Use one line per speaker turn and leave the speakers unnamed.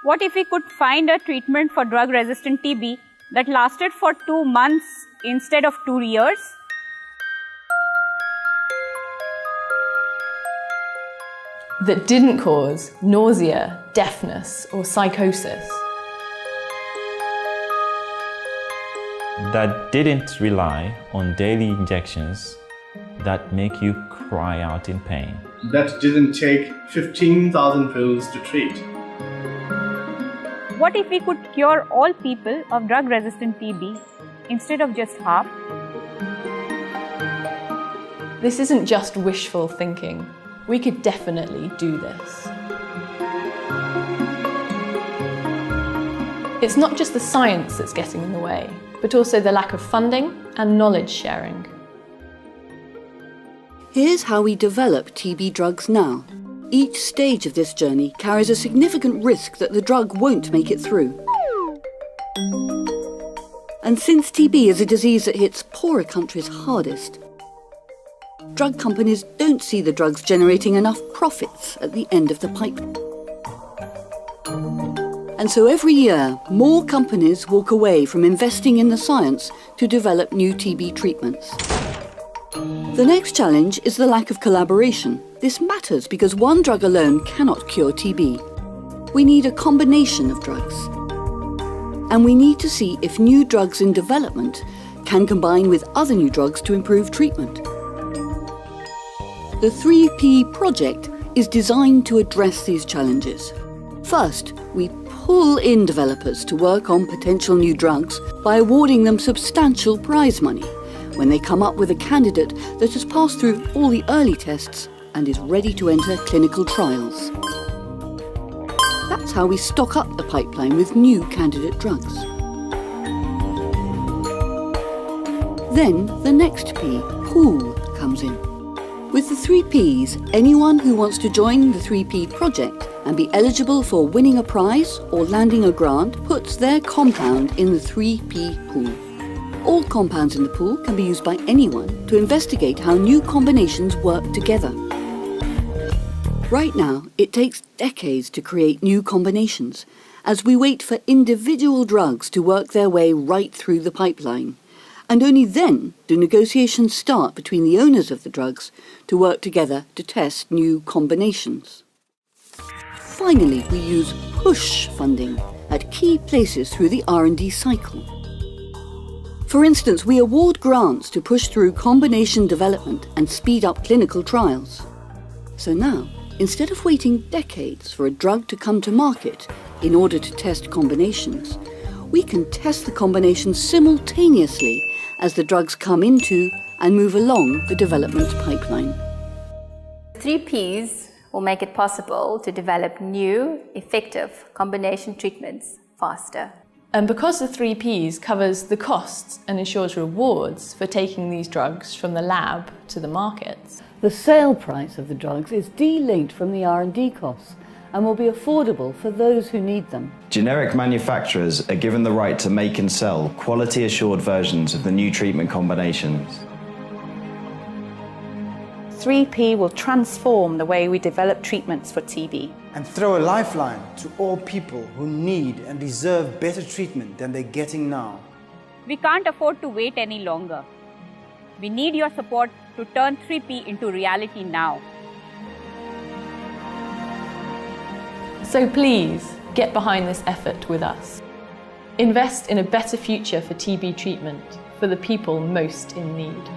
What if we could find a treatment for drug-resistant TB that lasted for 2 months instead of 2 years?
That didn't cause nausea, deafness, or psychosis.
That didn't rely on daily injections that make you cry out in pain.
That didn't take 15,000 pills to treat.
What if we could cure all people of drug-resistant TB instead of just half?
This isn't just wishful thinking. We could definitely do this. It's not just the science that's getting in the way, but also the lack of funding and knowledge sharing.
Here's how we develop TB drugs now. Each stage of this journey carries a significant risk that the drug won't make it through. And since TB is a disease that hits poorer countries hardest, drug companies don't see the drugs generating enough profits at the end of the pipe. And so every year, more companies walk away from investing in the science to develop new TB treatments. The next challenge is the lack of collaboration. This matters because one drug alone cannot cure TB. We need a combination of drugs. And we need to see if new drugs in development can combine with other new drugs to improve treatment. The 3P project is designed to address these challenges. First, we pull in developers to work on potential new drugs by awarding them substantial prize money when they come up with a candidate that has passed through all the early tests and is ready to enter clinical trials. That's how we stock up the pipeline with new candidate drugs. Then the next P, pool, comes in. With the 3 Ps, anyone who wants to join the 3P project and be eligible for winning a prize or landing a grant puts their compound in the 3P pool. All compounds in the pool can be used by anyone to investigate how new combinations work together. Right now, it takes decades to create new combinations, as we wait for individual drugs to work their way right through the pipeline. And only then do negotiations start between the owners of the drugs to work together to test new combinations. Finally, we use push funding at key places through the R&D cycle. For instance, we award grants to push through combination development and speed up clinical trials. So now, instead of waiting decades for a drug to come to market in order to test combinations, we can test the combinations simultaneously as the drugs come into and move along the development pipeline.
3 Ps will make it possible to develop new, effective combination treatments faster.
And because the 3 Ps covers the costs and ensures rewards for taking these drugs from the lab to the markets,
The sale price of the drugs is de-linked from the R&D costs and will be affordable for those who need them.
Generic manufacturers are given the right to make and sell quality-assured versions of the new treatment combinations.
3P will transform the way we develop treatments for TB.
And throw a lifeline to all people who need and deserve better treatment than they're getting now.
We can't afford to wait any longer. We need your support to turn 3P into reality now.
So please, get behind this effort with us. Invest in a better future for TB treatment for the people most in need.